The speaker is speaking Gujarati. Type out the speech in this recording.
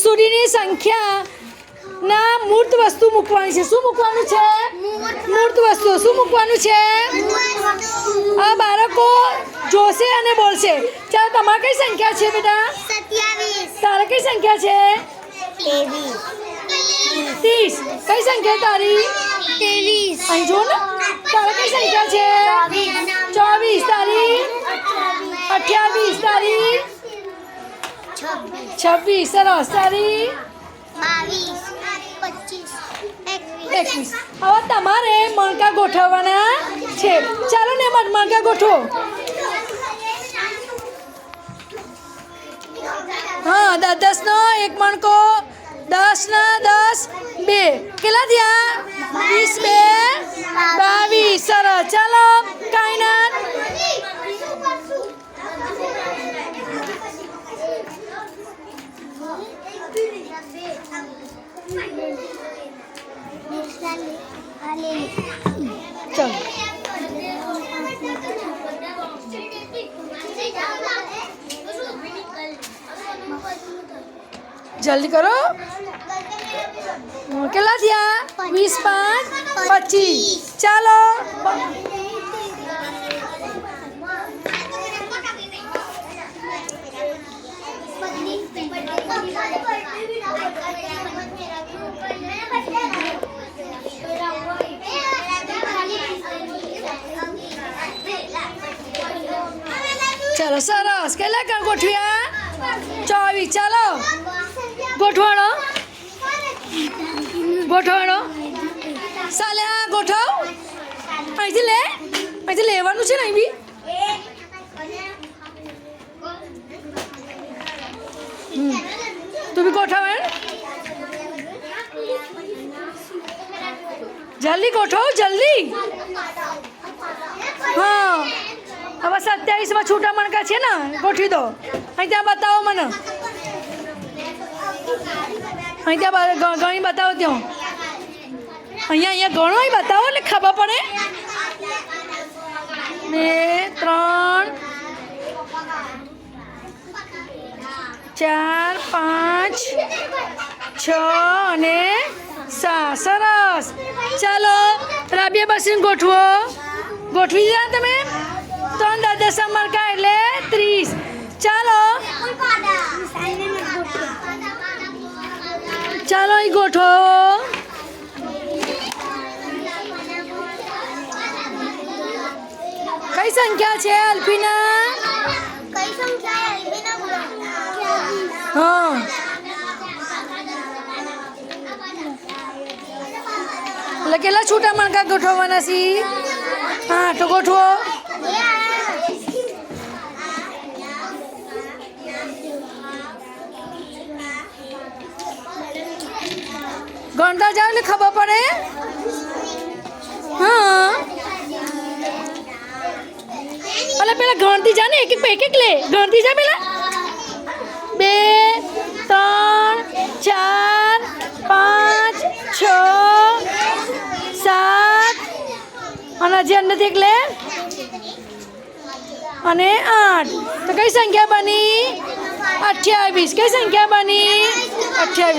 સુધીની સંખ્યાના મૂર્ત વસ્તુ મૂકવાની છે. શું મૂકવાનું છે? મૂર્ત વસ્તુ. શું મૂકવાનું છે? આ બાળકો જોશે અને બોલશે. ચાલો, તમારે કઈ સંખ્યા છે બેટા? 27. તારે કઈ સંખ્યા છે? 30. કઈ સંખ્યા તારી? 23. અહીં જો ને, તારે કઈ સંખ્યા છે? 24. તારી? 28. તારી? 26. સરસ. તારી? 22. 25. 21. હવે તમારે મણકા ગોઠવવાના છે. ચાલો ને, મણકા ગોઠવો. હા, 10 નો એક મણકો, 10 ના 10, 2 કેટલા થયા? 20 2 22. સરસ. ચાલો, કાયનાત. ચાલો, જલ્દી કરો. કેટલા થયા? 20 5 25. ચાલો. ચાલો, સરસ. કેટલા ગોઠવ્યા? 24. ચાલો, ગોઠવાડો. ગોઠવાડો. સાલ્યા ગોઠવ. અહીંથી લે. અહીંથી લેવાનું છે ને અહીં બી. તું બી ગોઠવ. જલ્દી ગોઠવ, જલ્દી. હા, હવે 27 છૂટા મણકા છે ને, ગોઠવી દો. અહીં ત્યાં બતાવો મને. અહીં ત્યાં ગણી બતાવો. ત્યાં અહીંયા ગણો બતાવો એટલે ખબર પડે. 2 3 4 5 6 અને 7. સરસ. ચાલો, રાબિયા બસીને ગોઠવો. ગોઠવી દીધા તમે? 3 10 મણકા એટલે 30. ચાલો, ચાલો, અહીં ગોઠવો. કઈ સંખ્યા છે અલ્ફીના? હા, એટલે કેટલા છૂટા મણકા ગોઠવવાના છે? હા, તો ગોઠવો. ગણતા જાવ એટલે ખબર પડે. હા, એટલે પેલા ગણતી જા ને, એક એક લે. ગણતી જા પેલા. 2 3 4 5 6 7 અને હજી અંદરથી એક લે અને 8. તો કઈ સંખ્યા બની? 28. કઈ સંખ્યા બની? 28.